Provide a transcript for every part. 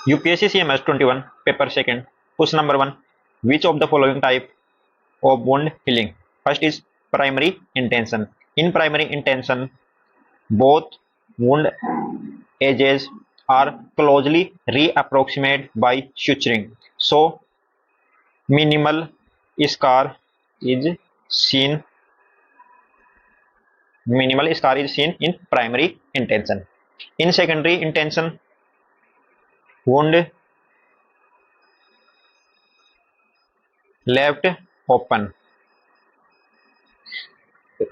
UPSC CMS 21 paper second question number 1, which of the following type of wound healing? First is primary intention. In primary intention, both wound edges are closely reapproximated by suturing, so minimal scar is seen in primary intention. In secondary intention, wound left open,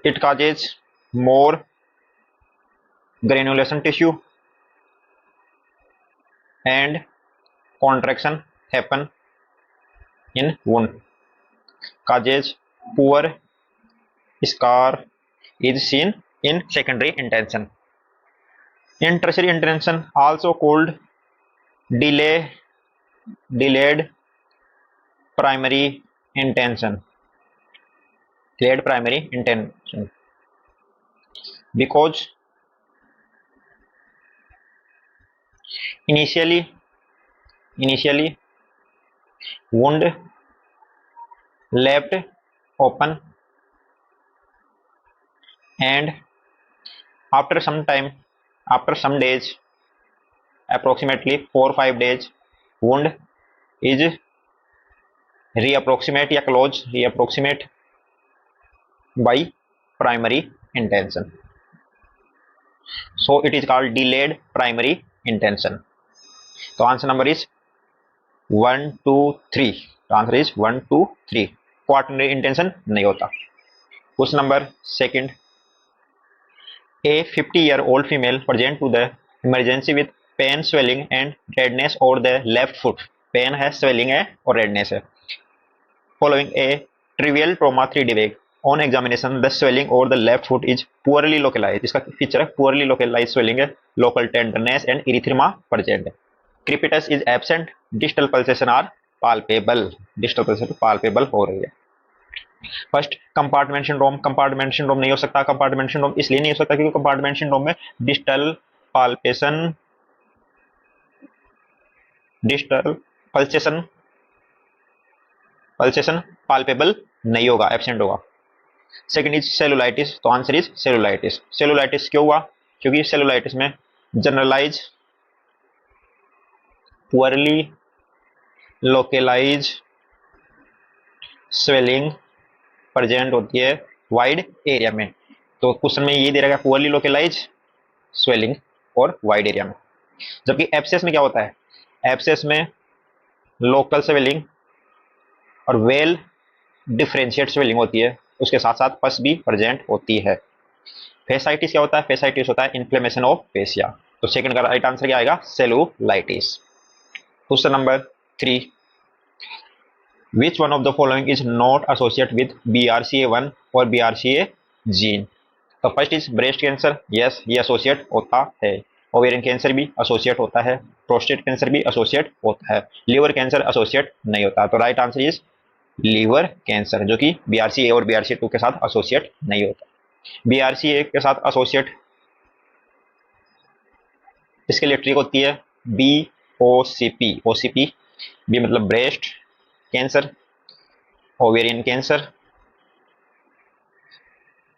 it causes more granulation tissue and contraction happen in wound, causes poor scar is seen in secondary intention. In tertiary intention, also called delayed primary intention, because initially wound left open and after some days, approximately 4 or 5 days, wound is reapproximate by primary intention, so it is called delayed primary intention. तो answer number is 1 2 3, answer is 1 2 3, quaternary intention नहीं होता। Question number second, a 50-year-old female present to the emergency with pain, swelling and redness over the left foot, pain है, swelling है और redness है, following a trivial trauma 3D wave, on examination the swelling over the left foot is poorly localized, इसका feature है poorly localized swelling है, local tenderness and erythema present है, crepitus is absent, distal pulsation are palpable, distal pulsation palpable हो रही है। First compartment syndrome नहीं हो सकता। कंपार्टमेंट सिंड्रोम इसलिए नहीं हो सकता क्योंकि कंपार्टमेंट सिंड्रोम में डिस्टल पल्सेशन पाल्पेबल नहीं होगा, एब्सेंट होगा। सेकंड इज सेलुलाइटिस, तो आंसर इज सेलुलाइटिस। सेलुलाइटिस क्यों हुआ? क्योंकि सेलुलाइटिस में generalize poorly localize swelling present होती है वाइड एरिया में। तो क्वेश्चन में ये दे रखा है पुअरली लोकलाइज स्वेलिंग और वाइड एरिया में। जबकि एब्सेस में क्या होता है? एब्सेस में लोकल स्वेलिंग और वेल डिफरेंशिएट स्वेलिंग होती है, उसके साथ साथ पस भी प्रेजेंट होती है। फेसाइटिस क्या होता है? फेसाइटिस होता है इन्फ्लेमेशन ऑफ फेसिया। तो सेकंड का राइट आंसर क्या आएगा? Cellulitis. Question number 3, Which one of the following is not associated with BRCA1 और BRCA जीन? तो first is breast cancer, yes ये एसोसिएट होता है। ओवेरियन कैंसर भी एसोसिएट होता है, प्रोस्टेट कैंसर भी एसोसिएट होता है, लिवर कैंसर एसोसिएट नहीं होता। तो right answer is liver cancer, जो कि BRCA और BRCA2 के साथ एसोसिएट नहीं होता। BRCA के साथ एसोसिएट इसके लिए ट्रिक होती है BOCP, OCP, बी मतलब breast cancer, ovarian cancer,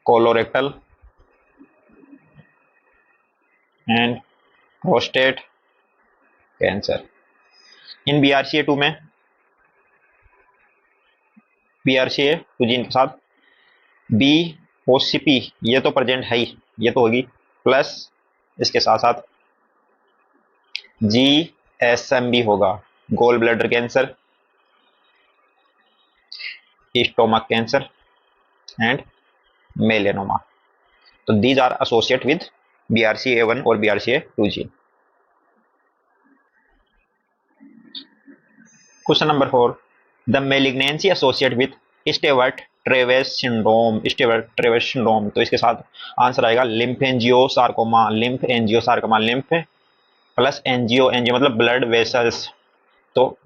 colorectal and prostate cancer. In BRCA2 में BRCA2 जीन के साथ BOCP ये तो प्रेजेंट है ही, ये तो होगी, प्लस इसके साथ साथ GSM भी होगा, gall bladder cancer, stomach cancer and melanoma. तो these are associate with BRCA1 और BRCA2 gene. Question number 4, the malignancy associate with Stewart Treves syndrome. Stewart Treves syndrome, तो इसके साथ आंसर आएगा लिम्फेंजियोसार्कोमा। लिम्फ प्लस एंजियो मतलब blood vessels, तो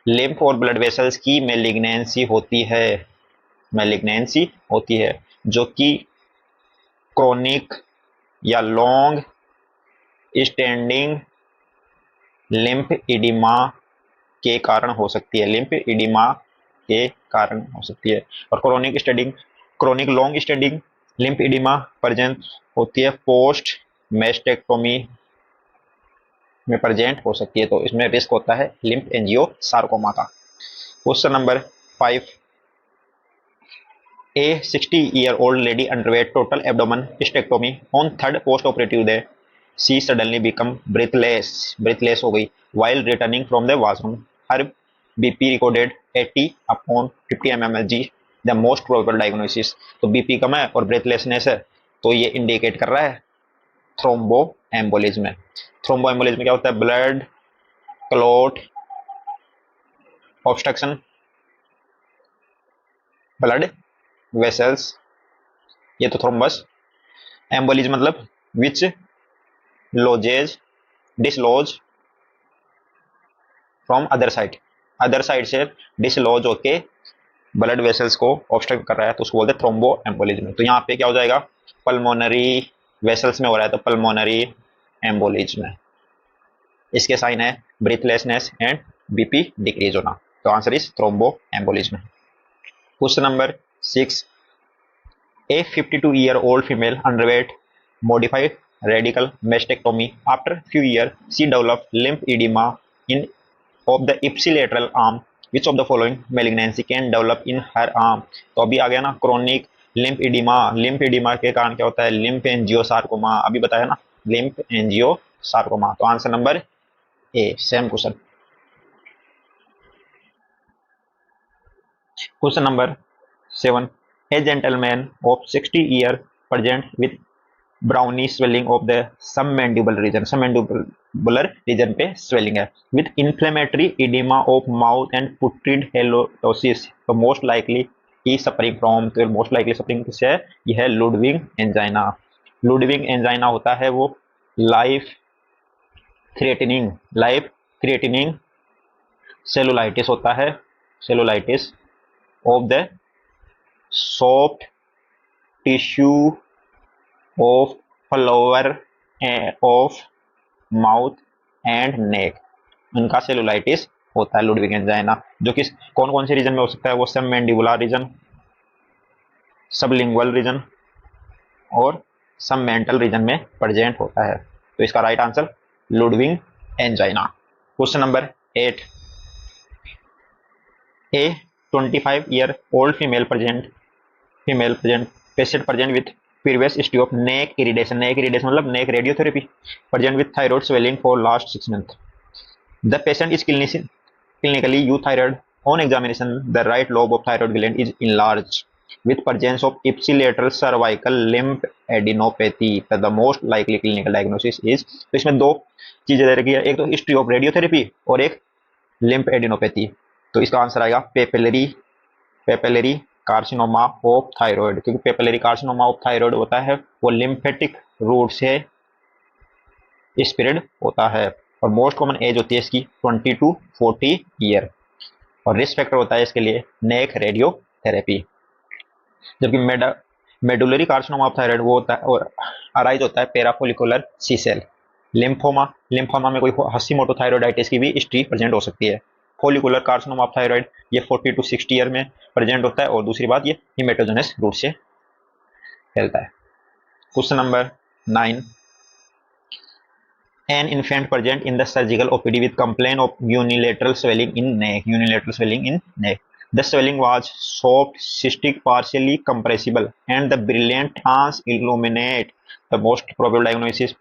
lymph और blood vessels की मेलिग्नेंसी होती है, जो कि क्रोनिक या लॉन्ग स्टैंडिंग लिम्फ इडिमा के कारण हो सकती है, लिम्फ इडिमा के कारण हो सकती है। और chronic long standing lymph oedema present होती है पोस्ट मेस्टेक्टोमी में प्रेजेंट हो सकती है, तो इसमें रिस्क होता है लिम्फ एंजियोसार्कोमा का। Question number 5, A 60-year-old lady underwent total abdomen hysterectomy on third post-operative day. She suddenly became breathless हो गई while returning from the washroom. Her BP recorded 80 upon 50 mmHg. The most probable diagnosis. तो BP कम है और breathlessness है, तो ये indicate कर रहा है थ्रोम्बो एम्बोलिज्म में। थ्रोम्बो एम्बोलिज्म क्या होता है? Blood clot obstruction blood vessels, ये तो थ्रोम्बस। एम्बोलिज्म मतलब which lodges dislodge from other side से डिसलॉज होके ब्लड वेसल्स को ऑब्स्ट्रक्ट कर रहा है, तो उसको बोलते हैं थ्रोम्बो एम्बोलिज्म। तो यहाँ पे क्या हो जाएगा? पल्मोनरी वेसल्स में हो रहा है तो पल्मोनरी एम्बोलिज्म। इसके साइन है ब्रीथलेसनेस एंड बीपी डिक्रीज होना, तो answer is thrombo embolism. Question number 6, A 52-year-old female underwent modified radical mastectomy. After few years, she developed lymphedema in of the ipsilateral arm. Which of the following malignancy can develop in her arm? तो अभी आ गया ना chronic lymph oedema के कारण क्या होता है? Lymph angiosarcoma, अभी बताया ना, लिम्फ एंजियोसार्कोमा। तो answer number A, same question. Question number 7, a gentleman of 60 years present with brownish swelling of the submandibular region पे swelling है, with inflammatory edema of mouth and putrid halitosis, तो most likely he suffering from, तो most likely suffering किससे है? यह है Ludwig angina. Ludwig angina होता है वो लाइफ थ्रेटनिंग सेलुलाइटिस होता है, cellulitis of the soft tissue of floor of mouth and neck, उनका सेलुलाइटिस होता है लुडविग एंजाइना। जो कि कौन कौन से रीजन में हो सकता है? वो सब मैंडिबुलर रीजन, सबलिंगुअल रीजन और सब मेंटल रीजन में प्रेजेंट होता है, तो इसका right answer Ludwig angina. Question number 8, A 25-year-old female patient present with previous history of neck irradiation मतलब neck radiotherapy, present with thyroid swelling for last 6 months. The patient is clinically euthyroid. On examination, the right lobe of thyroid gland is enlarged with presence of ipsilateral cervical lymphadenopathy. The most likely clinical diagnosis is, तो इसमें दो चीजें दे रखी है, एक तो history of radiotherapy और एक लिम्फेडेनोपैथी। तो इसका आंसर आएगा पेपिलरी कार्सिनोमा ऑफ थायराइड, क्योंकि पेपिलरी कार्सिनोमा ऑफ थायराइड होता है वो लिम्फेटिक रूट से स्प्रेड होता है, और मोस्ट कॉमन एज होती है इसकी 20 to 40 ईयर, और रिस्क फैक्टर होता है इसके लिए नेक रेडियोथेरेपी। जबकि मेडुलरी कार्सिनोमा ऑफ थायराइड वो होता है और अराइज होता है पेराफोलिकुलर सी सेल। लिम्फोमा में कोई हसीमोटो थायराइडाइटिस की भी हिस्ट्री प्रेजेंट हो सकती है। फोलिकुलर कार्सिनोमा ऑफ थायराइड ये 40 to 60 ईयर में प्रेजेंट होता है, और दूसरी बात ये हिमेटोजेनस रूट से फैलता है। Question number 9, an infant present in the surgical OPD with complaint of unilateral swelling in neck. The swelling was soft, cystic, partially compressible, and the brilliant transilluminate. The most probable diagnosis,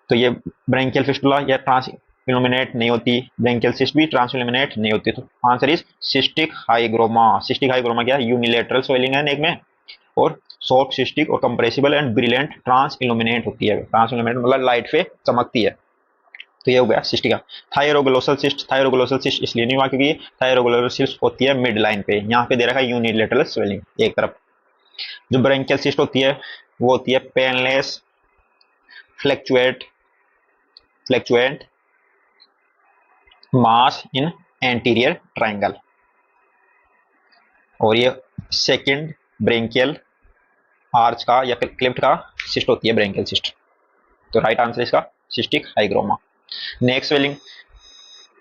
तो ये branchial fistula या transilluminate नहीं होती, branchial cyst भी transilluminate नहीं होती, तो answer is cystic hygroma. Cystic hygroma क्या है? यूनिलेटरल स्वेलिंग है नेक में, और सॉफ्ट सिस्टिक और compressible and brilliant transilluminate होती है। ट्रांस इल्यूमिनेट मतलब लाइट पे चमकती है, तो ये हो गया सिस्टिका। थायरोग्लोसल सिस्ट इसलिए नहीं हुआ क्योंकि थायरोग्लोसल सिस्ट होती है मिड लाइन पे, यहाँ पे दे रखा है यूनिलेटरल स्वेलिंग एक तरफ। जो ब्रेंकियल सिस्ट होती है वो होती है पेनलेस फ्लैक्चुएट मास इन एंटीरियर ट्राइंगल, और ये सेकंड ब्रेंकियल आर्च का या फिर क्लिफ्ट का सिस्ट होती है ब्रेंकियल सिस्ट, तो राइट आंसर इसका सिस्टिक हाइग्रोमा। नेक स्वेलिंग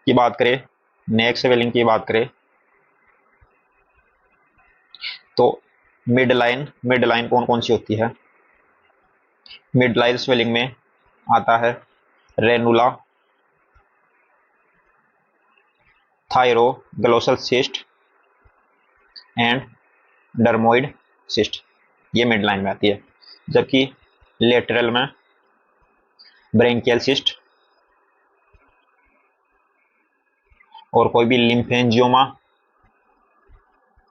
की बात करें, नेक स्वेलिंग की बात करें, तो मिड लाइन कौन कौन सी होती है? मिड लाइन स्वेलिंग में आता है ranula, thyroglossal cyst and dermoid cyst, ये मिड लाइन में आती है। जबकि लेटरल में ब्रेंकियल सिस्ट और कोई भी लिम्फेंजियोमा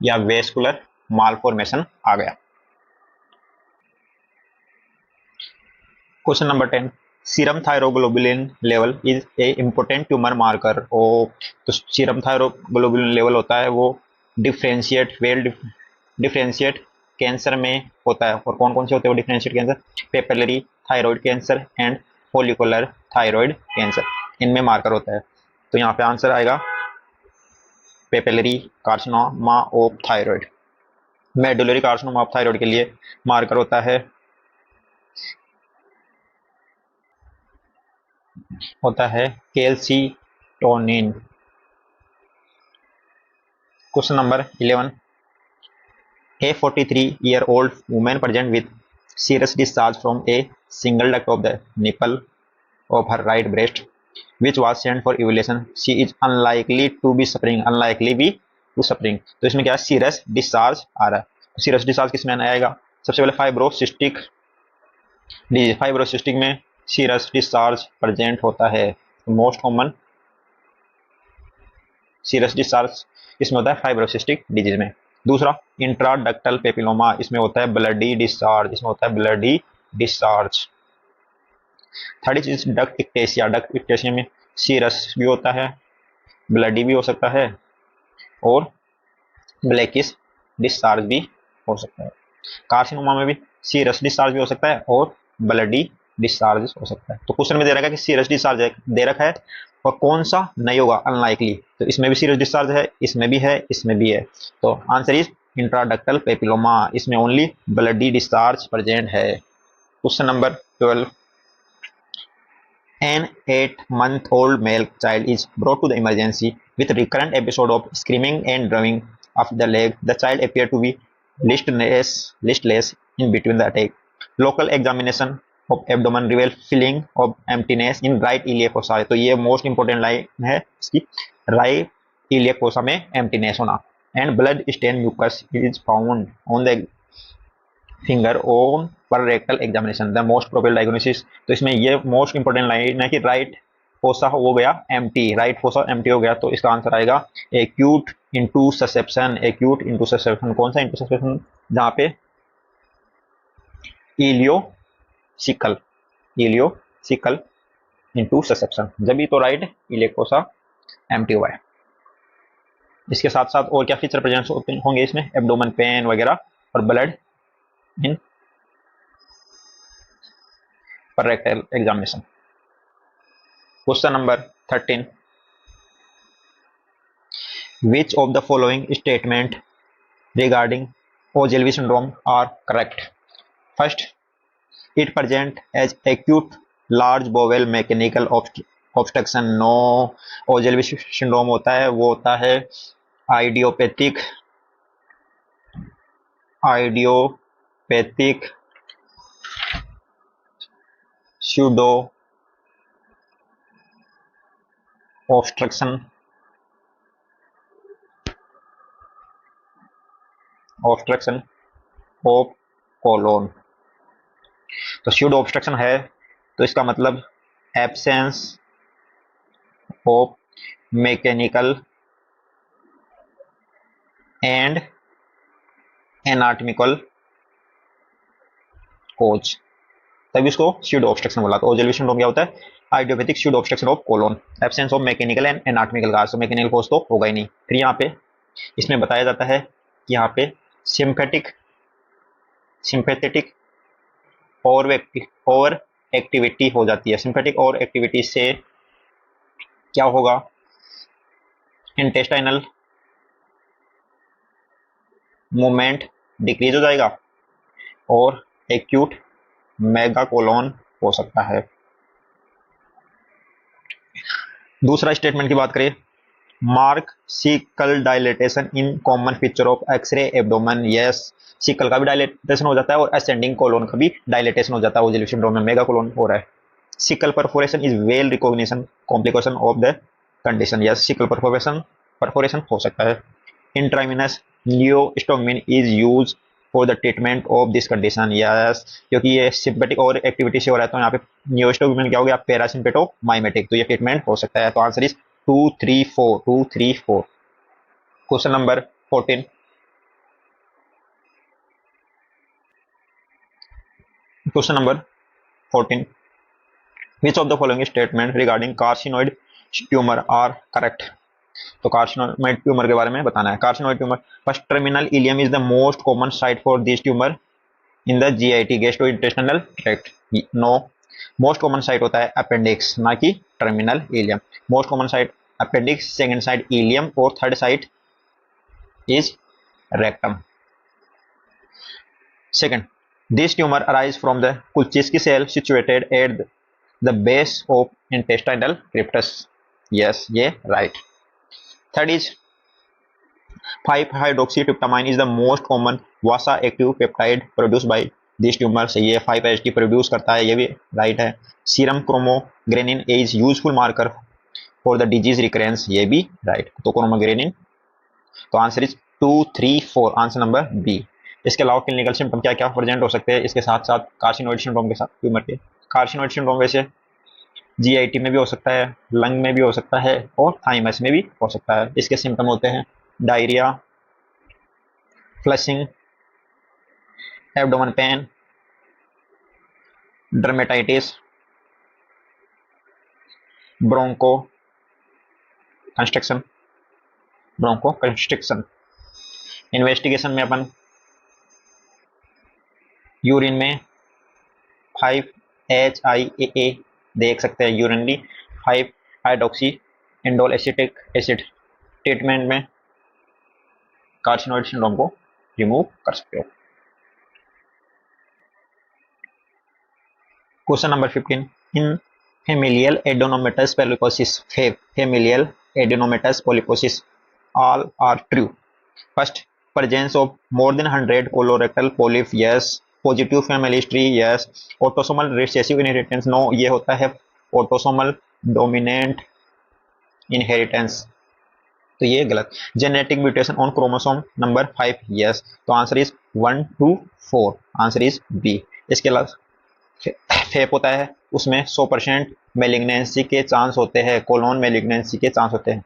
या वेस्कुलर मालफॉर्मेशन आ गया। Question number 10, serum thyroglobulin level is a important tumour marker. तो सीरम थायरोग्लोबुलिन लेवल होता है वो डिफरेंशिएट कैंसर में होता है। और कौन कौन से होते हैं वो differentiate cancer? Papillary thyroid cancer and follicular thyroid cancer, इनमें मार्कर होता है। तो यहाँ पे आंसर आएगा papillary carcinoma of thyroid. Medullary carcinoma of thyroid के लिए मार्कर होता है calcitonin. Question number 11, a 43-year-old woman present with serous discharge from a single duct of the nipple of her right breast which was sent for evaluation. She is unlikely to be suffering, तो इसमें क्या है? Serous discharge आ रहा है। Serous discharge किस में आएगा? सबसे पहले फाइब्रोसिस्टिक डिजीज, फाइब्रोसिस्टिक में सीरस डिस्चार्ज प्रेजेंट होता है। मोस्ट कॉमन सीरस डिस्चार्ज इसमें होता है फाइब्रोसिस्टिक डिजीज में। दूसरा इंट्राडक्टल पेपिलोमा, इसमें होता है ब्लडी डिस्चार्ज, थर्ड चीज डक्ट इक्टेशिया में सीरस भी होता है, ब्लडी भी हो सकता है और ब्लैकिश डिस्चार्ज भी हो सकता है। कार्सिनोमा में भी सीरस डिस्चार्ज भी हो सकता है और ब्लडी डिस्चार्ज हो सकता है। तो क्वेश्चन में दे रखा है कि सीरस डिस्चार्ज दे रखा है और कौन सा नहीं होगा? अनलाइकली। तो इसमें भी सीरस डिस्चार्ज है, इसमें भी है, इसमें भी है। तो आंसर इज इंट्राडक्टल पेपिलोमा, इसमें ओनली ब्लडी डिस्चार्ज प्रेजेंट है। Question number 12, an 8-month-old male child is brought to the emergency with recurrent episode of screaming and drumming of the leg. The child appeared to be listless in between the attack. Local examination of abdomen revealed feeling of emptiness in right iliac fossa। तो ये most important line है इसकी, right iliac fossa में emptiness होना। And blood stain mucus is found on the finger on per rectal examination, the most probable diagnosis. तो इसमें ये most important line है कि राइट फोसा हो गया एम्प्टी, राइट फोसा एम्प्टी हो गया, तो इसका आंसर आएगा एक्यूट इंटूससेप्शन। कौन सा इंटूससेप्शन? जहां पे इलियोसिकल इंटूससेप्शन, जब भी तो राइट इलियक फोसा एम्प्टी हुआ है। इसके साथ साथ और क्या फीचर प्रेजेंट होंगे इसमें? एब्डोमेन पेन वगैरह और ब्लड इन पर rectal examination. Question number 13, which of the following statement regarding Ogilvy syndrome are correct? First, it present as acute large bowel mechanical obstruction। No, Ogilvy syndrome होता है वो होता है idiopathic pseudo obstruction of colon. तो pseudo obstruction है तो इसका मतलब absence of mechanical and anatomical cause, तभी इसको स्यूडो ऑब्स्ट्रक्शन बोला। तो ओजेल्वी सिंड्रोम क्या होता है? Idiopathic pseudo obstruction of colon, absence of mechanical and anatomical cause. तो मैकेनिकल कोज तो होगा ही नहीं। फिर यहाँ पे इसमें बताया जाता है कि यहाँ पे सिंपैथेटिक और एक्टिविटी हो जाती है। सिंपैथेटिक और एक्टिविटी से क्या होगा? इंटेस्टाइनल मूवमेंट डिक्रीज हो जाएगा और एक्यूट मेगाकोलोन हो सकता है। दूसरा स्टेटमेंट की बात करें, mark sickle dilatation in common feature of x-ray abdomen. Yes, sickle का भी डायलेटेशन हो जाता है और असेंडिंग कोलोन का भी डायलेटेशन हो जाता है। ओजिली सिंड्रोम में मेगा कोलोन हो रहा है। Caecal perforation is well recognition complication of the condition. Yes, caecal perforation हो सकता है। Intravenous neostigmine is use for the treatment of this condition. Yes, क्योंकि ये सिंपैथिक और एक्टिविटी से हो रहा है तो यहाँ पे नियोस्टोमिन क्या हो गया, पैरासिम्पेटोमाइमेटिक, तो ये ट्रीटमेंट हो सकता है। तो answer is 234। Question number 14। Question number 14, which of the following statement regarding carcinoid tumour are correct. तो कार्सिनोइड ट्यूमर के बारे में बताना है। Carcinoid tumour, first terminal ileum is the most common site for this tumour in the GIT gastrointestinal tract. No, most common site होता है appendix, ना कि terminal ileum. Most common site appendix, second site ileum और third site is rectum. Second, this tumor arises from the Kulchinsky cell situated at the base of intestinal cryptus. Yes, ये right. Third is 5-hydroxytryptamine is the most common vasa-active peptide produced by this tumor. सही है, 5-HT produce करता है, ये भी right है। Serum chromogranin is useful marker for the disease recurrence, ये भी राइट। तो क्रोमोग्रेनिन, तो answer is 234, answer number B. इसके अलावा क्लिनिकल सिम्टम क्या क्या प्रेजेंट हो सकते हैं इसके साथ साथ कार्सिनोइड सिंड्रोम के साथ ट्यूमर के। कार्सिनोइड सिंड्रोम वैसे जीआईटी में भी हो सकता है, लंग में भी हो सकता है और थाइमस में भी हो सकता है। इसके सिम्टम होते हैं diarrhoea, flushing, abdomen pain, dermatitis, broncho construction, bronchoconstriction. Investigation में अपन यूरिन में 5-HIAA देख सकते हैं, urinary five hydroxy indole acetic acid. Treatment में कार्सिनोइड सिंड्रोम को रिमूव कर सकते हो। Question number 15, in familial adenomatous polyposis, familial adenomatous polyposis all are true. First, presence of more than 100 colorectal polyp, yes. Positive family history, yes. Autosomal recessive inheritance, no, ये होता है autosomal dominant inheritance, तो ये गलत। Genetic mutation on chromosome number 5, yes. तो answer is 1 to 4, answer is B. इसके अलावा फेप होता है, उसमें 100% मेलिग्नेंसी के चांस होते हैं, कोलोन मेलिग्नेंसी के चांस होते हैं।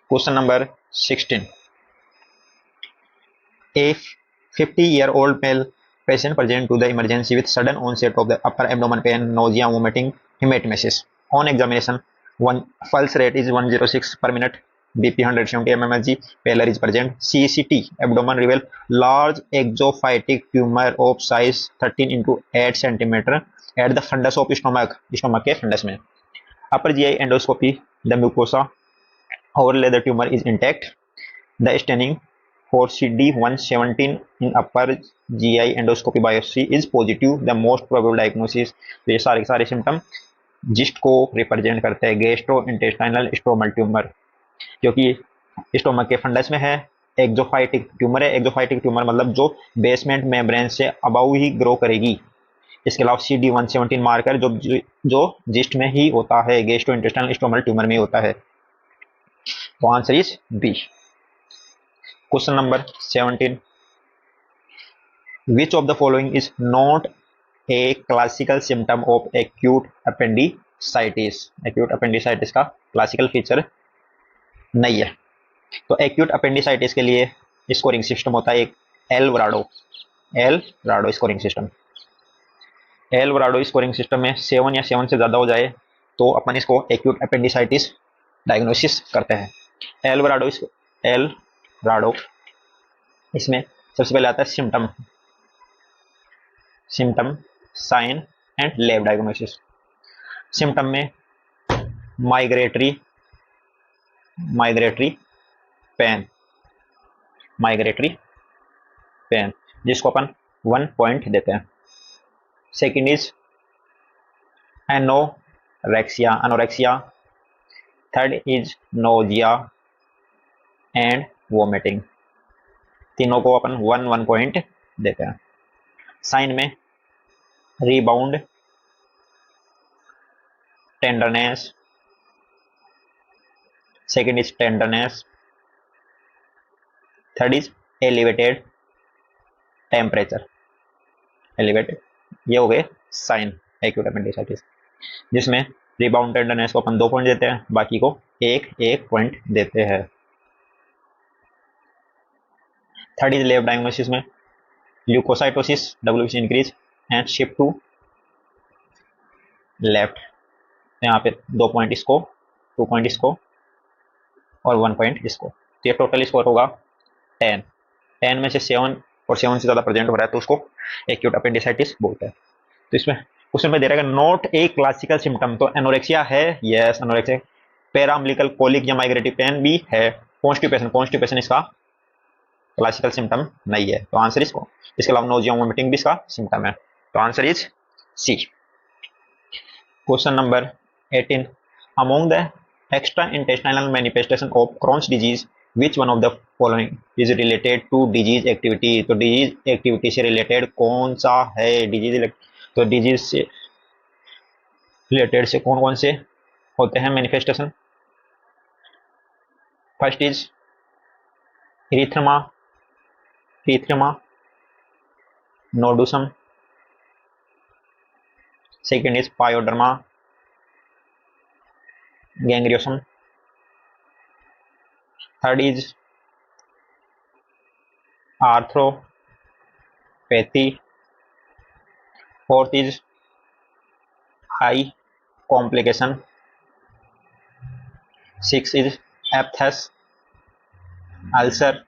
Question number 16, a 50-year-old male patient present to the emergency with sudden onset of the upper abdomen pain, nausea, vomiting, hematemesis. On examination, pulse rate is 106 per minute, BP 170 mmHg, pallor is present. CCT abdomen reveal large exophytic tumor of size 13 into 8 centimeter at the fundus of stomach के fundus में. Upper GI endoscopy, the mucosa overlay the tumor is intact. The staining for CD117 in upper GI endoscopy biopsy is positive. The most probable diagnosis, तो ये सारे सारे symptom gist को represent करते हैं, gastro intestinal stromal tumour, क्योंकि stomach के funds में है। एक्सोफाइटिक ट्यूमर है, एक्सोफाइटिक ट्यूमर मतलब जो बेसमेंट मेम्ब्रेन से अबाउ ही ग्रो करेगी। इसके अलावा CD117 मार्कर जो जिस्ट में ही होता है, गैस्ट्रो इंटेस्टाइनल स्ट्रोमल ट्यूमर में होता है। तो answer is B. Question number 17, which of the following is not a classical symptom of acute appendicitis? acute appendicitis का क्लासिकल फीचर नहीं है। तो एक्यूट अपेंडिसाइटिस के लिए स्कोरिंग सिस्टम होता है एक L scoring system. L scoring system में 7 या 7 से ज्यादा हो जाए तो अपन इसको एक्यूट अपेंडिसाइटिस डायग्नोसिस करते हैं। एल राडो इसमें सबसे पहले आता है symptom, sign and lab diagnosis. Symptom में माइग्रेटरी पेन जिसको अपन 1 पॉइंट देते हैं। Second is anorexia third is nausea and vomiting. तीनों को अपन 1 पॉइंट देते हैं। साइन में rebound, tenderness, second is tenderness, third is elevated temperature, elevated. ये हो गए साइन एक्यूट अपेंडिसाइटिस, जिसमें रिबाउंड टेंडरनेस को अपन 2 पॉइंट देते हैं, बाकी को 1 पॉइंट देते हैं। थर्ड इज लेफ्ट डायग्नोसिस में leucocytosis, WBC increase and shift to left. यहाँ पे 2 पॉइंट इसको, 2 पॉइंट इसको और 1 पॉइंट इसको। तो ये टोटल स्कोर होगा 10। 10 में से 7 और 7 से ज़्यादा प्रेजेंट हो रहा है तो उसको एक्यूट अपेंडिसाइटिस बोलते हैं। तो इसमें क्वेश्चन में दे रहा है नोट ए क्लासिकल सिम्टम, तो एनोरेक्सिया है, यस एनोरेक्सिया। पैराम्बिलिकल कोलिक या माइग्रेटिव पेन भी है। कॉन्स्टिपेशन, कॉन्स्टिपेशन इसका क्लासिकल सिम्टम नहीं है, तो आंसर इसको। इसके अलावा नोजिया वोमिटिंग भी इसका सिम्टम है, तो answer is C. Question number 18, among the extra intestinal manifestation of Crohn's disease which one of the following is related to disease activity। तो डिजीज एक्टिविटी से रिलेटेड कौन सा है डिजीज, तो डिजीज से रिलेटेड से कौन कौन से होते हैं manifestation. First is erythema, erythema nodosum, second is pyoderma gangrenosum, third is arthropathy, fourth is high complication, six is aphthous ulcer,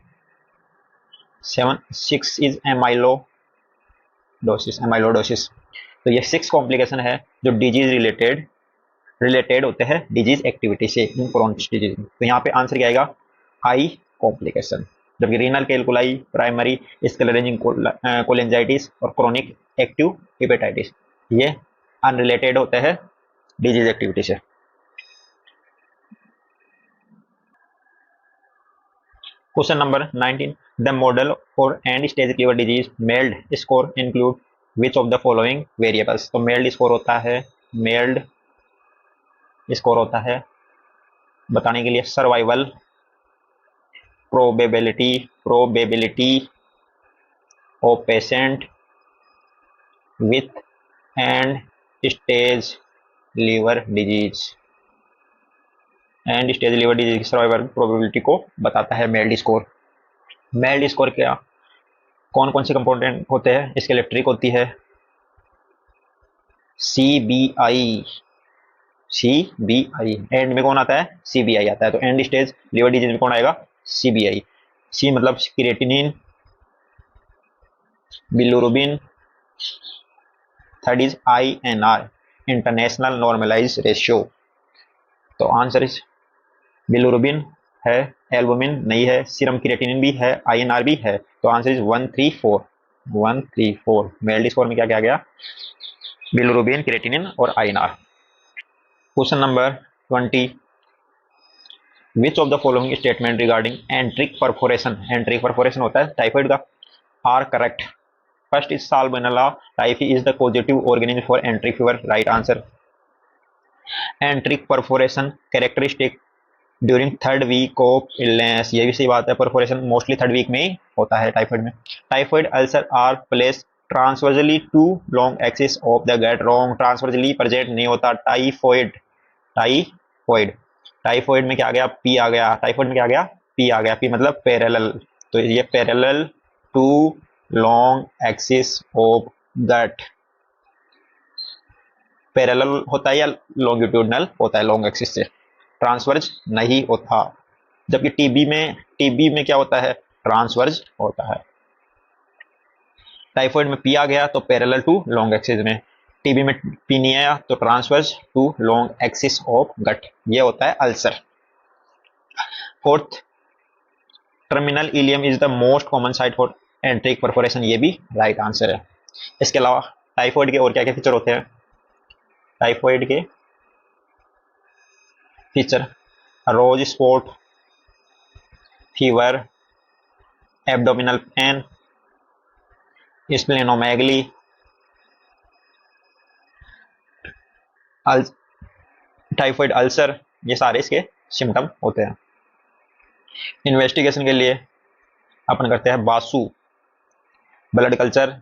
6 is amyloidosis, amyloidosis. तो ये 6 कॉम्प्लिकेशन है जो डिजीज रिलेटेड होते हैं डिजीज एक्टिविटी से इन क्रोनिक डिजीज में। तो यहाँ पे आंसर क्या आएगा, हाई कॉम्प्लिकेशन। जबकि renal calculi, primary sclerosing cholangitis और क्रोनिक एक्टिव हेपेटाइटिस ये अनरिलेटेड होते हैं डिजीज एक्टिविटी से। Question number 19, the model for end stage liver disease MELD score include which of the following variables. तो MELD score होता है, MELD score होता है बताने के लिए survival, probability of patient with end stage liver disease, end stage liver disease की survival probability को बताता है मेल्ड स्कोर। मेल्ड स्कोर क्या, कौन कौन से कंपोनेंट होते हैं इसके लिए, ट्रिक होती है CBI, एंड में कौन आता है, CBI आता है। तो एंड स्टेज लीवर डिजीज में कौन आएगा, CBI। सी मतलब creatinine, bilirubin, third is INR international normalize ratio. तो आंसर इज बिलिरुबिन है, एल्बुमिन नहीं है, सीरम क्रिएटिनिन भी है, INR भी है, तो आंसर इज 134। मेल्ड स्कोर में क्या क्या गया, बिलिरुबिन, क्रिएटिनिन और INR। Question number 20, which of the following statement regarding enteric perforation, enteric perforation होता है टाइफाइड का, are correct. First is salmonella typhi is the positive organism for enteric fever, right answer. Enteric perforation characteristic during third week of illness, ये भी सही बात है, perforation mostly third week में ही होता है टाइफाइड में। Typhoid ulcer are place transversely to long axis of the gut, wrong, transversely present नहीं होता। टाइफाइड में क्या आ गया, पी आ गया, टाइफाइड में क्या आ गया, पी आ गया, पी मतलब पैरेलल, तो ये parallel to long axis of gut, parallel होता है या लॉन्गिट्यूडनल होता है, लॉन्ग एक्सिस से, ट्रांसवर्ज नहीं होता। जबकि टीबी में क्या होता है, ट्रांसवर्ज होता है। टाइफाइड में पी आ गया तो पैरेलल टू लॉन्ग एक्सिस में, टीबी में पी नहीं आया तो transverse to long axis of gut, ये होता है ulcer. Fourth, terminal ileum is the most common site for enteric perforation, ये भी राइट आंसर है। इसके अलावा टाइफाइड के और क्या क्या फीचर होते हैं, टाइफाइड के feature rose spot, fever, abdominal pain, splenomegaly, typhoid ulcer, ये सारे इसके सिम्टम होते हैं। इन्वेस्टिगेशन के लिए अपन करते हैं बासु, ब्लड कल्चर,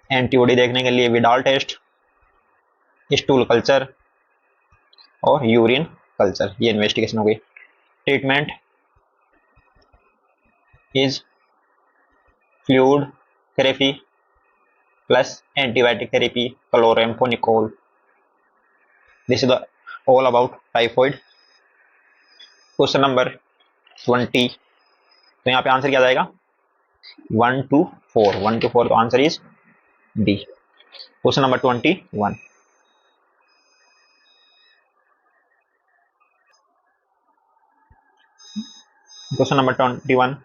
एंटीबॉडी देखने के लिए विडाल टेस्ट, स्टूल कल्चर और यूरिन कल्चर, ये इन्वेस्टिगेशन हो गई। Treatment is fluid therapy plus antibiotic therapy, chloramphenicol. This is all about typhoid. Question number 20, तो यहाँ पे आंसर क्या जाएगा 1 to 4, 1 to 4, तो answer is D. Question number 21, question number 21,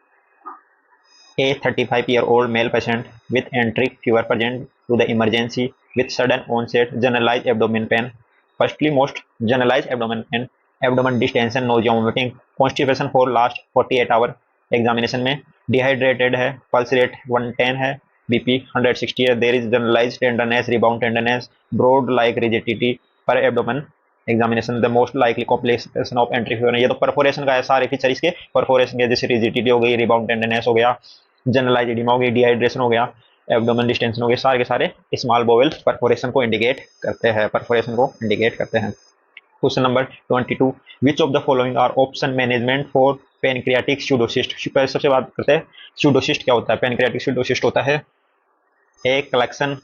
a 35-year-old male patient with enteric fever present to the emergency with sudden onset generalized abdomen pain, firstly most generalized abdomen pain, abdomen distension, nausea, vomiting, constipation for last 48 hour, examination में dehydrated है, pulse rate 110 है, BP 160 है, there is generalised tenderness, rebound tenderness, board like rigidity per abdomen, examination the most likely complication of enteric fever. ये तो perforation का है, सारे feature इसके परफोरेशन के, जैसे रिजिडिटी हो गई, रिबाउंड टेंडरनेस हो गया, जनरलाइज एडिमा हो गई, डिहाइड्रेशन हो गया, एब्डोमेन डिस्टेंशन हो गया, सारे के सारे स्मॉल बोवेल परफोरेशन को इंडिकेट करते हैं, परफोरेशन को इंडिकेट करते हैं। Question number 22, which of the following are option management for pancreatic pseudocyst. सबसे बात करते हैं स्यूडोसिस्ट क्या होता है। पेनक्रियाटिक स्यूडोसिस्ट होता है a collection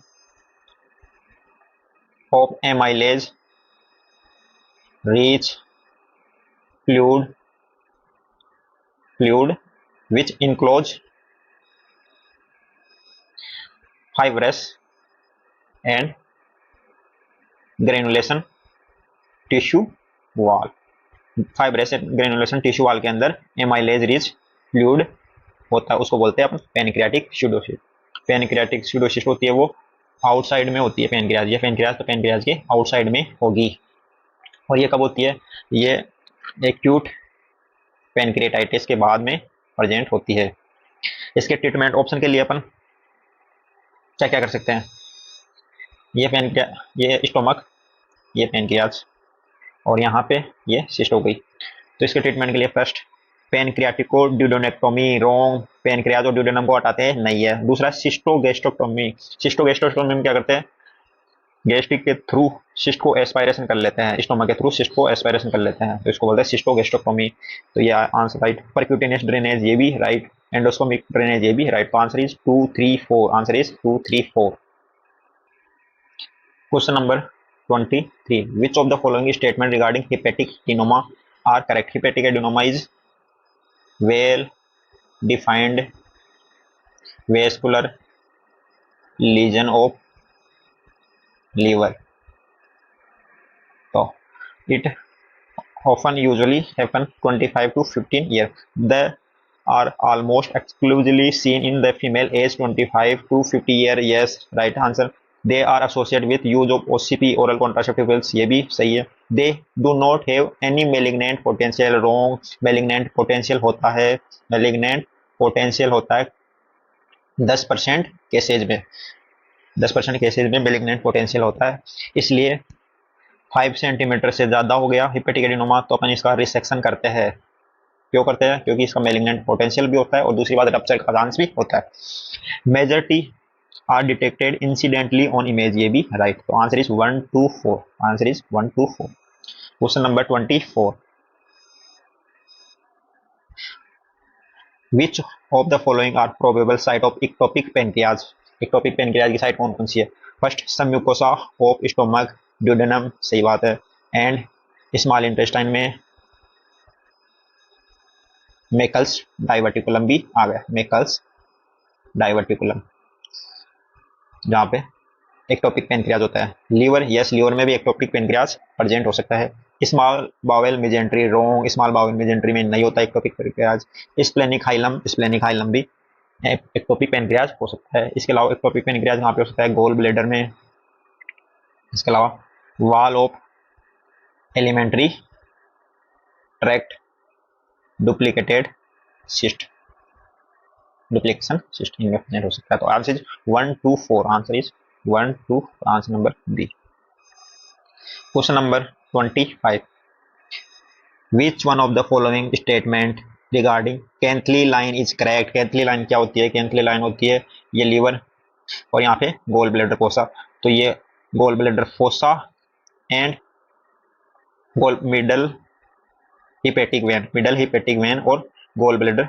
of amylase rich fluid which enclose fibrous and granulation tissue wall। Fibrous and granulation tissue wall के अंदर एमाइलेज रिच फ्लूइड होता है, उसको बोलते हैं अपन पेनक्रियाटिक स्यूडोसिस्ट। पेनक्रियाटिक स्यूडोसिस्ट होती है वो आउटसाइड में होती है, पेनक्रियाज, ये पेनक्रियाज तो पेनक्रियाज के आउटसाइड में होगी। और ये कब होती है, ये एक्यूट पेनक्रियाटाइटिस के बाद में प्रेजेंट होती है। इसके ट्रीटमेंट ऑप्शन के लिए अपन क्या क्या कर सकते हैं, ये स्टोमक, ये पेनक्रियाज और यहाँ पे ये सिस्ट हो गई। तो इसके ट्रीटमेंट के लिए फर्स्ट पेनक्रियाटिको ड्यूडेनेक्टोमी, रोंग, पेनक्रियाज और ड्यूडेनम को हटाते हैं, नहीं है। दूसरा सिस्टोगैस्ट्रोक्टोमी, सिस्टोगैस्ट्रोक्टोमी में क्या करते हैं, गैस्ट्रिक के थ्रू सिस्ट को एस्पायरेशन कर लेते हैं, स्टोमक के थ्रू सिस्ट को एस्पायरेशन कर लेते हैं, तो इसको बोलते हैं सिस्टोगैस्ट्रोक्टोमी। तो ये आंसर राइट। परक्यूटेनियस ड्रेनेज ये भी राइट, एंडोस्कोपिक ड्रेनेज ये भी राइट, तो answer is 2, 3, 4, answer is 2, 3, 4। Question number 23, which of the following statement regarding hepatic adenoma are correct? Hepatic adenoma is well defined vascular lesion of liver, so it often usually happen 25 to 15 years. They are almost exclusively seen in the female age 25 to 50 year, yes right answer। they are associated with use of OCP, oral contraceptive pills, ये भी सही है। they do not have any malignant potential, wrong। malignant potential होता है, malignant potential होता है 10% cases में, 10% cases में malignant potential होता है, इसलिए 5 सेंटीमीटर से ज्यादा हो गया हिपेटिक एडिनोमा तो अपन इसका रिसेक्शन करते हैं। क्यों करते हैं, क्योंकि इसका मैलिग्नेंट पोटेंशियल भी होता है और दूसरी बात रप्चर का चांस भी होता है। Majority are detected incidentally on image, ये भी राइट, तो answer is 1 to 4, answer is 1 to 4। Question number 24, which of the following are probable site of ectopic pancreas. Ectopic pancreas की साइट कौन कौन सी है, first submucosa of stomach, duodenum, सही बात है, एंड स्मॉल इंटेस्टाइन में मेकल्स डाइवर्टिकुलम भी आ गया, मेकल्स डाइवर्टिकुलम, जहाँ पे एक्टोपिक पेनक्रियाज होता है। लीवर, यस लीवर में भी एक्टोपिक पेनक्रियाज प्रेजेंट हो सकता है। स्मॉल बावेल मेजेंट्री, रोंग, स्मॉल बावेल मेजेंट्री में नहीं होता एक्टोपिक पेनक्रियाज। स्प्लेनिक हाइलम भी एक्टोपिक पेनक्रियाज हो सकता है। इसके अलावा एक्टोपिक पेनक्रियाज कहाँ पे हो सकता है, गोल ब्लेडर में। इसके अलावा wall of alimentary tract duplicated cyst, duplication cyst इनमें प्रेजेंट हो सकता है। तो answer is 1 2 4, answer is 1 2, answer number B. Question number 25, which one of the following statement regarding Cantlie line is correct. Cantlie line क्या होती है? Kainthli line होती है ये लीवर और यहाँ पे गोल ब्लैडर फोसा। तो ये गोल bladder fossa and goal middle hepatic when और गोल ब्लैडर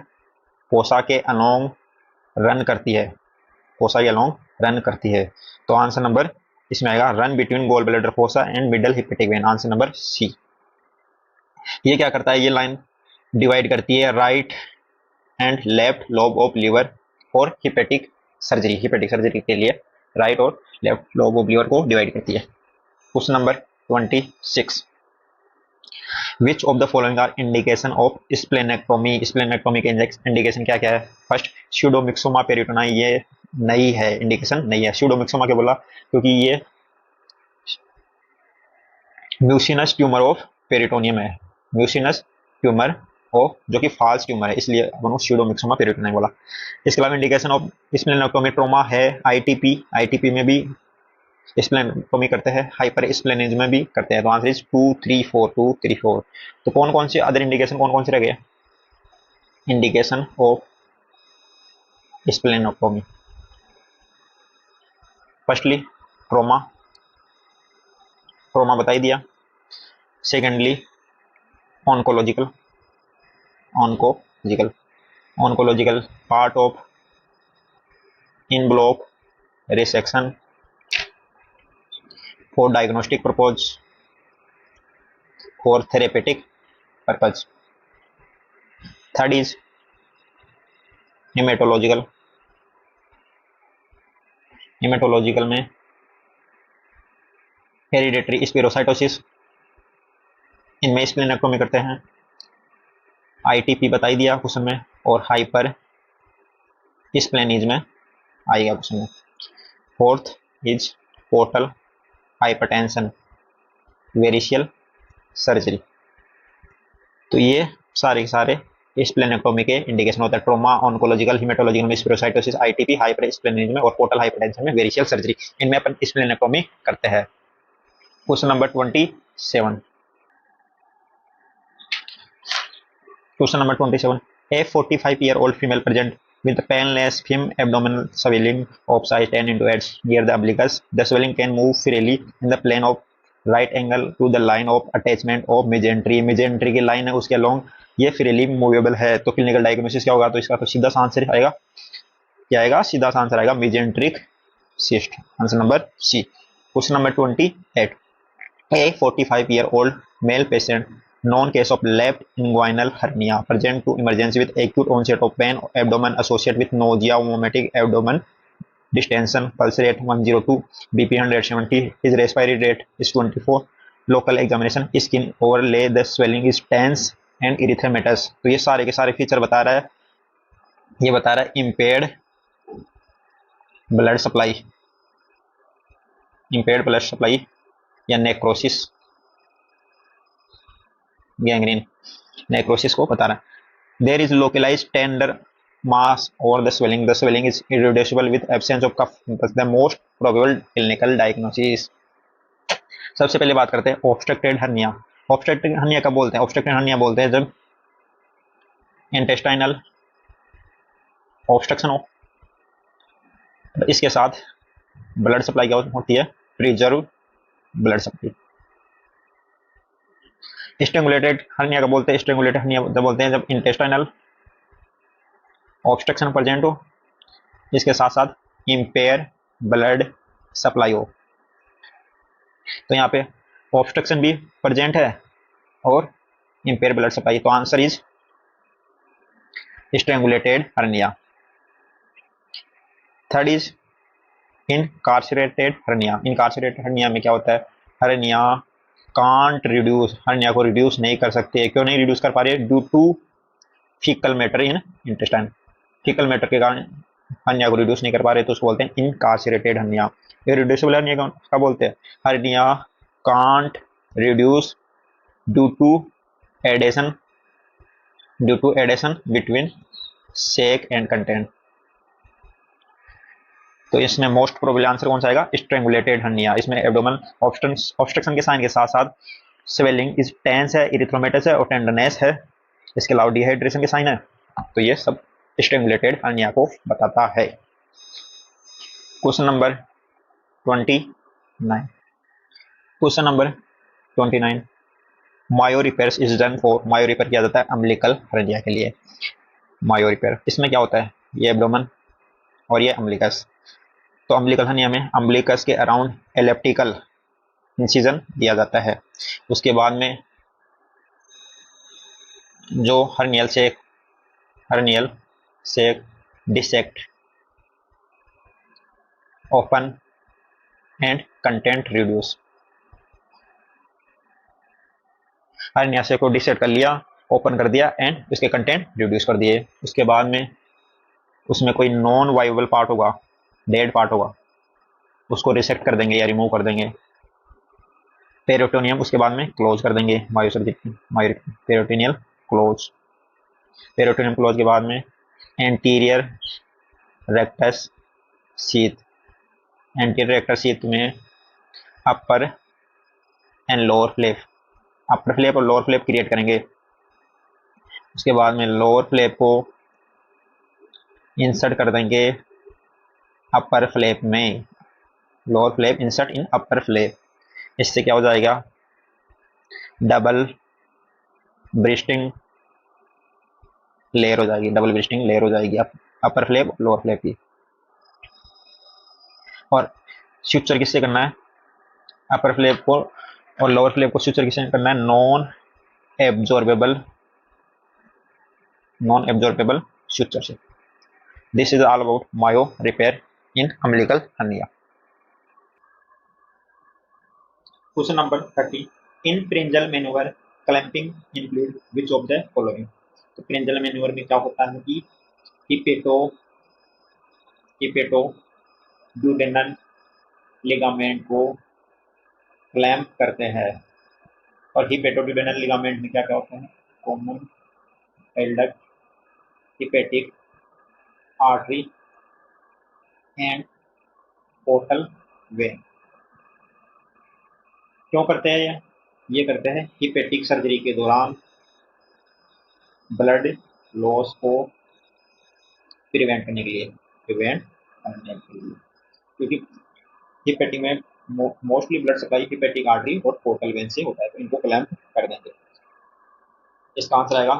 फोसा के अलोंग रन करती है, फोसा के अलोंग रन करती है। तो आंसर नंबर इसमें आएगा run between gall bladder fossa and middle hepatic vein, answer number C. ये क्या करता है? ये लाइन डिवाइड करती है right and left lobe of liver और हिपेटिक सर्जरी के लिए राइट और लेफ्ट लोब ऑफ लीवर को डिवाइड करती है। Question number 26, which of the following are indication of splenectomy. Splenectomy के इंडिकेशन क्या क्या है? फर्स्ट, स्यूडोमिक्सोमा पेरिटोना, ये नई है, इंडिकेशन नहीं है। स्यूडोमिक्सोमा क्या बोला? क्योंकि ये म्यूसिनस ट्यूमर ऑफ पेरिटोनियम है, म्यूसिनस ट्यूमर ऑफ जो कि फाल्स ट्यूमर है, इसलिए उन्होंने स्यूडोमिक्सोमा पेरिटोनियम बोला। इसके अलावा इंडिकेशन ऑफ स्प्लेनेक्टोमी ट्रोमा है आईटीपी में भी स्प्लेनेक्टोमी करते हैं, हाइपर स्प्लेनिज्म में भी करते हैं। तो आंसर इज 2 3 4, 2 3 4। तो कौन कौन से अदर इंडिकेशन कौन कौन से रह गए? Indication of splenectomy, firstly trauma, trauma बता ही दिया। Secondly oncological, oncological part of in block resection for diagnostic purpose, for therapeutic purpose. Third is haematological, haematological में हेरिडेटरी स्पेरोसाइटोसिस, इनमें स्प्लेनेक्टोमी करते हैं। आईटीपी बता ही दिया क्वेश्चन में, और हाइपर स्प्लेनिज्म में आएगा क्वेश्चन में। Fourth is portal hypertension variceal surgery. तो ये सारे के सारे स्प्लेनेक्टोमी के इंडिकेशन होता है। ट्रोमा, ऑन्कोलॉजिकल, हेमेटोलॉजिकल में स्पेरोसाइटोसिस, आईटीपी, हाइपर स्प्लेनिज्म और पोर्टल हाइपरटेंशन में वेरिशियल सर्जरी, इनमें अपन स्प्लेनेक्टोमी करते हैं। Question number 27, question number 27, a 45-year-old female present with painless firm abdominal swelling of size 10 into 8 near the umbilicus. The swelling can move freely in the plane of right angle to the line of attachment of mesentery. mesentery की line है उसके along ये freely movable है। तो clinical diagnosis क्या होगा? तो इसका तो सीधा आंसर आएगा, क्या आएगा? सीधा आंसर आएगा mesenteric cyst, answer number C. Question number 28, a 45-year-old male patient known case of left inguinal hernia present to emergency with acute onset of pain abdomen associated with nausea, vomiting, abdomen distension, pulse rate 102, bp 170, his respiratory rate is 24, local examination skin overlay, the swelling is tense and erythematous। तो ये सारे के सारे feature बता रहा है, ये बता रहा है impaired blood supply, impaired blood supply या नेक्रोसिस, गैंग्रीन, नेक्रोसिस को बता रहा है। देयर इज लोकलाइज्ड टेंडर मास और the swelling is irreducible with absence of cuff, the most probable clinical diagnosis। सबसे पहले बात करते हैं ऑब्स्ट्रक्टेड हर्निया। ऑब्स्ट्रक्टेड हर्निया कब बोलते हैं? ऑब्स्ट्रक्टेड हर्निया बोलते हैं जब इंटेस्टाइनल ऑब्स्ट्रक्शन हो, इसके साथ ब्लड सप्लाई क्या होती है? Preserve blood supply. Strangulated hernia का बोलते हैं, स्ट्रेंगुलेटेड हर्निया जब बोलते हैं जब इंटेस्टाइनल ऑब्स्ट्रक्शन प्रेजेंट हो, इसके साथ साथ इंपेयर ब्लड सप्लाई हो। तो यहाँ पे ऑब्स्ट्रक्शन भी प्रेजेंट है और इंपेयर ब्लड सप्लाई, तो answer is strangulated hernia. Third is incarcerated hernia. Incarcerated hernia में क्या होता है? हर्निया कांट रिड्यूस, हर्निया को रिड्यूस नहीं कर सकते। क्यों नहीं रिड्यूस कर पा रहे? Due to faecal matter in intestine, faecal matter के कारण हर्निया को रिड्यूस नहीं कर पा रहे, तो उसको बोलते हैं इनकार्सरेटेड हर्निया। इररिड्यूसिबल हर्निया क्या बोलते हैं? Hernia can't reduce due to adhesion due to adhesion between sac and content. तो इसमें मोस्ट प्रोबेबल आंसर कौन सा आएगा? Strangulated hernia. इसमें एब्डोमेन ऑब्स्ट्रक्शन के साइन के साथ साथ स्वेलिंग इज टेंस है, इरिथ्रोमेटस है और टेंडरनेस है। इसके अलावा डिहाइड्रेशन के साइन है। तो ये सब स्ट्रेंगुलेटेड हर्निया को बताता है। Question number 29। Question number 29, Mayo repair is done for, Mayo repair किया जाता है अम्बिलिकल हर्निया के लिए। मायो रिपेयर इसमें क्या होता है? ये एब्डोमेन और ये अम्बिलिकस। तो अम्बिलिकल हर्निया में अम्बिलिकस के अराउंड एलिप्टिकल इंसिजन दिया जाता है। उसके बाद में जो हर्नियल से dissect open and content reduce. Hernia से को डिसेक्ट कर लिया, ओपन कर दिया एंड उसके कंटेंट रिड्यूस कर दिए। उसके बाद में उसमें कोई नॉन वाइबल पार्ट होगा, डेड पार्ट होगा, उसको रिसेक्ट कर देंगे या रिमूव कर देंगे। पेरिटोनियम उसके बाद में क्लोज कर देंगे, पेरिटोनियल क्लोज। पेरिटोनियम क्लोज के बाद में anterior rectus sheath, anterior rectus sheath में upper and lower flap, upper flap और लोअर फ्लैप क्रिएट करेंगे। उसके बाद में लोअर फ्लैप को इंसर्ट कर देंगे अपर फ्लैप में, लोअर फ्लैप इंसर्ट इन अपर फ्लैप। इससे क्या हो जाएगा? डबल ब्रिस्टिंग लेयर हो जाएगी, डबल ब्रिस्टिंग लेयर हो जाएगी अपर फ्लैप लोअर फ्लैप की। और स्यूचर किससे करना है? अपर फ्लैप को और लोअर फ्लैप को स्यूचर किससे करना है? नॉन एब्जॉर्बेबल स्यूचर से। This is all about Mayo repair in umbilical hernia. Question number 30, in Pringle manoeuvre clamping include which of the following. तो प्रिंजल मैन्यूवर में क्या होता है कि हिपेटो ड्यूडेनल लिगामेंट को क्लैंप करते हैं। और हिपेटोड्यूडेनल लिगामेंट में क्या क्या होता है? Common bile duct, hepatic artery and portal vein. क्यों करते हैं ये करते हैं हिपेटिक सर्जरी के दौरान ब्लड लॉस को प्रिवेंट करने के लिए, क्योंकि हिपेटिक में mostly blood supply hepatic artery और पोर्टल वेन से होता है, तो इनको क्लैंप कर देंगे। इसका आंसर आएगा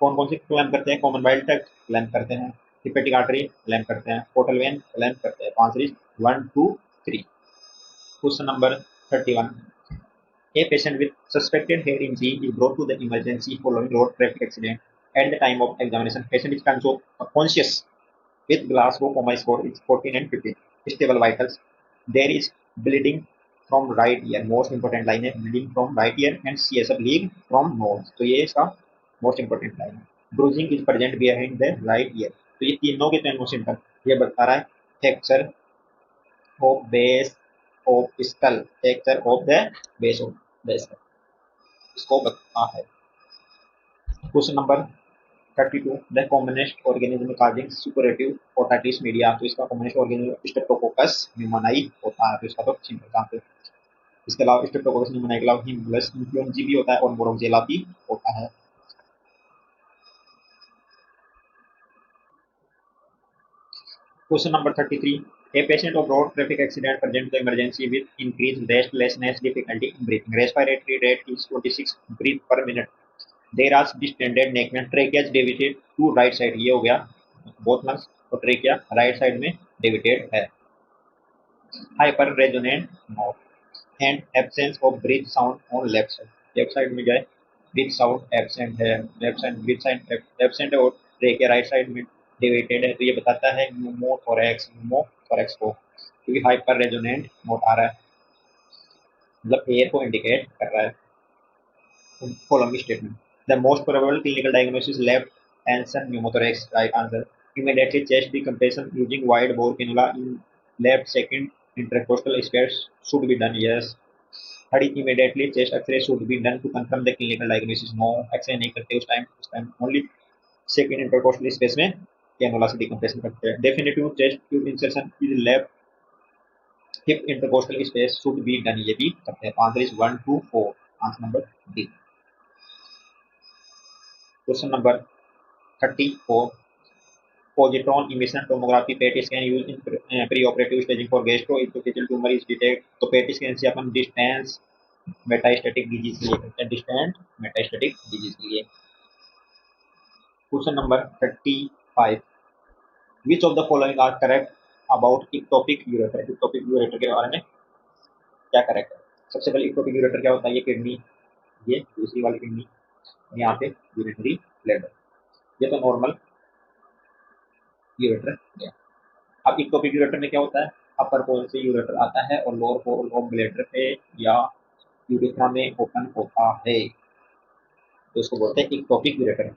कौन कौन से क्लैंप करते हैं? कॉमन बाइल डक्ट क्लैंप करते हैं, हिपेटिक आर्टरी क्लैंप करते हैं, पोर्टल वेन क्लैंप करते हैं। Answer is 1, 2, 3। Question number 31, a patient with suspected head injury is brought to the emergency following road traffic accident. At the time of examination, patient is conscious with Glasgow coma score is 14 and 15. Stable vitals. There is bleeding from right ear. Most important line है bleeding from right ear and CSF leak from nose. तो ये इसका most important line है. Bruising is present behind the right ear. तो ये तीनों के तीनों सिम्टम ये बता रहा है fracture of base of skull, fracture of the base of the skull इसको बताता है। Question number 32, the commonest organism causing superlative otitis media. तो इसका कॉमनेस्ट ऑर्गेनिज्म स्ट्रेप्टोकोकस न्यूमोनाई होता है, तो इसका तो सिंपल आंसर। इसके अलावा स्ट्रेप्टोकोकस न्यूमोनाई के अलावा हिमोफिलस इन्फ्लुएंजा भी होता है और मोरोजेला भी होता है। Question number 33, a patient of road traffic accident present to emergency with increased restlessness, difficulty in breathing, respiratory rate is 26 breath per minute, there are distended neck में trachea deviated to right side, ये हो गया both lungs, और trachea right side में deviated है। Hyperresonant note and absence of breath sound on left side, left side में जाए breath sound absent है, left side breath sound absent है और ट्रेकिया राइट साइड में डेविटेड है। तो ये बताता है न्यूमोथोरैक्स को, क्योंकि हाइपर रेजोनेंट नोट आ रहा है, मतलब एयर को इंडिकेट कर रहा है। Following statement. The most probable clinical diagnosis is left answer pneumothorax, right answer. Immediately chest decompression using wide bore cannula in left second intercostal space should be done, yes. Third, immediately chest x-ray should be done to confirm the clinical diagnosis. No, x-ray नहीं करते उस time only second intercostal space में cannula से decompression करते हैं। Definitive chest tube insertion is left hip intercostal space should be done, ये भी करते हैं। Answer is 1 to 4, answer number D. Question number 34, positron emission tomography PET scan used in pre-operative staging for gastroesophageal tumor is detect। तो PET scan से अपन distance metastatic disease के लिए करते हैं, डिस्टेंट मेटास्टेटिक डिजीज के लिए। Question number 35, which of the following are correct about ectopic ureter. Ectopic ureter के बारे में क्या करेक्ट है? सबसे पहले इक्टोपिक यूरेटर क्या होता है? ये किडनी, ये दूसरी वाली किडनी, यहाँ पे यूरिनरी ब्लैडर, ये तो नॉर्मल यूरेटर है। अब इक्टोपिक यूरेटर में क्या होता है? अपर पोल से यूरेटर आता है और लोअर पोल ऑफ ब्लैडर पे या यूरेथ्रा में ओपन होता है, तो इसको बोलते हैं ectopic ureter.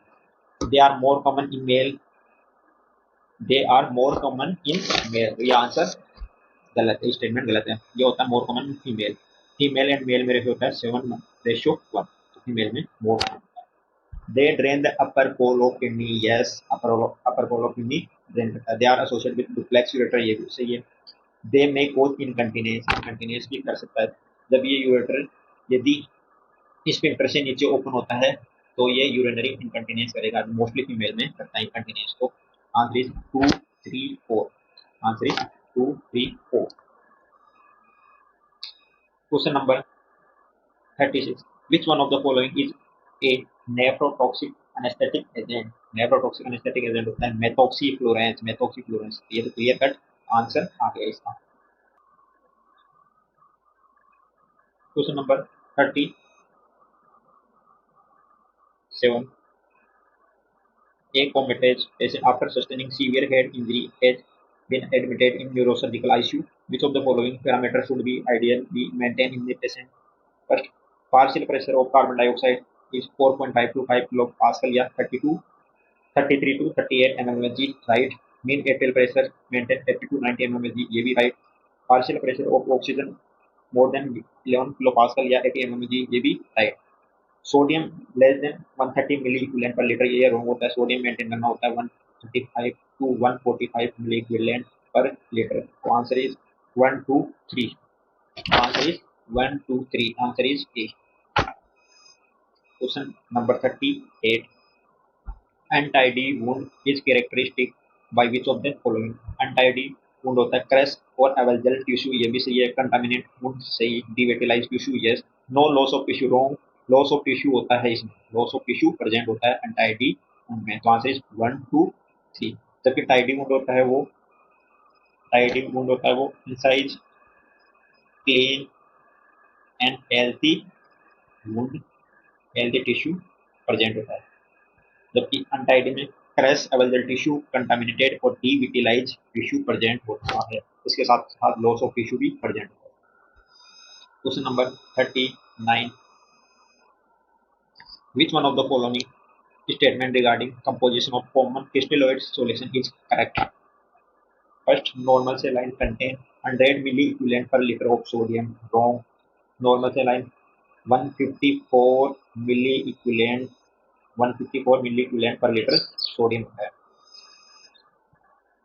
They are more common in male, they are more common in male, ये आंसर गलत है, स्टेटमेंट गलत है। ये होता है more common in female. Female and male में रेशियो होता है 7:1, तो फीमेल में more common. They drain the upper pole of kidney, yes, upper pole of kidney drain करता है। They are associated with duplex ureter, ये भी सही है। दे मे कोज इनकंटिनेंस, इनकंटिनेंस भी कर सकता है। जब ये यूरेटर यदि स्फिंक्टर से नीचे ओपन होता है तो ये यूरिनरी इनकंटिनेंस करेगा, मोस्टली फीमेल में करता है इनकंटिनेंस। तो answer is 2, 3, 4, answer is 2, 3, 4। Question number 36, which one of the following is a nephrotoxic anaesthetic agent. Nephrotoxic anaesthetic agent होता है मेथॉक्सीफ्लोरेंस, मेथॉक्सीफ्लोरेंस, ये तो क्लियर कट आंसर आ गया इसका। Question number 37, a comatose patient after sustaining severe head injury has been admitted in neurosurgical ICU. Which of the following parameters should be ideally maintained in the patient? First, partial pressure of carbon dioxide is 4.525 kilopascal या 33 to 38 mmHg, right? Mean atrial pressure maintained 80 to 90 mmHg, ये भी right. Partial pressure of oxygen more than 11 kilopascal या 80 mmHg, ये भी right. Sodium less than 130 मिली equivalent per litre, ये wrong होता है। Sodium maintain करना होता है 135 to 145 milliequivalent per litre. तो answer is 1, 2, 3, answer is 1, 2, 3, answer is A. Question number 38, untidy wound is characteristic by which of the following. Untidy wound होता है crash और एवल्जल टिश्यू, ये भी सही है। कंटामिनेट वुंड सही। Devitalise tissue yes. No loss of tissue wrong. Loss of tissue होता है इसमें, लॉस ऑफ टिश्यू प्रेजेंट होता है एंटाइडी वुंड में। तो आंसर इज 1, 2, 3। जबकि टाइडी वुंड होता है वो, टाइडी वुंड होता है वो incise clean and healthy wound, healthy tissue present होता है। जबकि अनटाइडी में क्रैश, एवल्जल टिश्यू, कंटामिनेटेड और डिविटिलाइज टिश्यू प्रेजेंट होता है। इसके साथ साथ लॉस ऑफ टिश्यू भी प्रेजेंट होता है। Question number 39, which one of the following statement regarding composition of common crystalloid solution is correct? First, normal saline contain 100 milli equivalent per liter of sodium, wrong. Normal saline 154 milli equivalent, 154 milli equivalent per liter sodium है।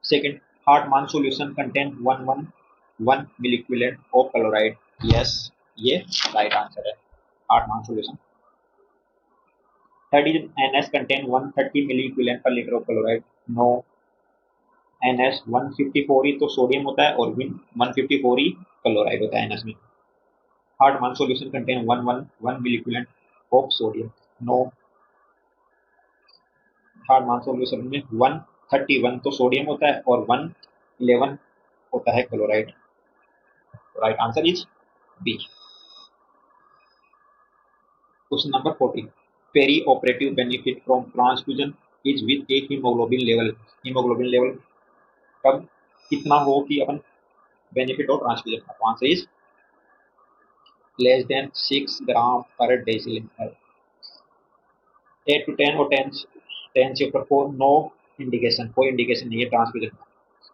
Second, Hartmann solution contain 111 milli equivalent of chloride, yes, ये right answer है, Hartmann solution। Third is NS contain 130 milli equivalent per liter of chloride, no, NS 154 ही तो sodium होता है और 154 ही chloride होता है NS में। Hartmann solution contain 111 milli equivalent of sodium, no, Hartmann solution में 131 तो सोडियम होता है और 111 होता है chloride. Right answer is B. Question number 40, perioperative benefit from transfusion is with a haemoglobin level. Haemoglobin level कब कितना हो कि अपन बेनिफिट हो ट्रांसफ्यूजन का? तो आंसर इज लेस देन 6 ग्राम पर डेसिलीटर। 8 to 10 और 10 से ऊपर 4 नो इंडिकेशन, कोई इंडिकेशन नहीं है ट्रांसफ्यूजन का।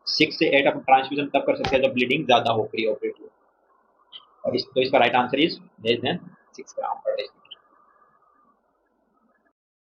6 से 8 अपन ट्रांसफ्यूजन तब कर सकते हैं जब ब्लीडिंग ज्यादा हो प्री ऑपरेटिव। और तो इसका right answer is less than 6 ग्राम पर डेसिलीटर।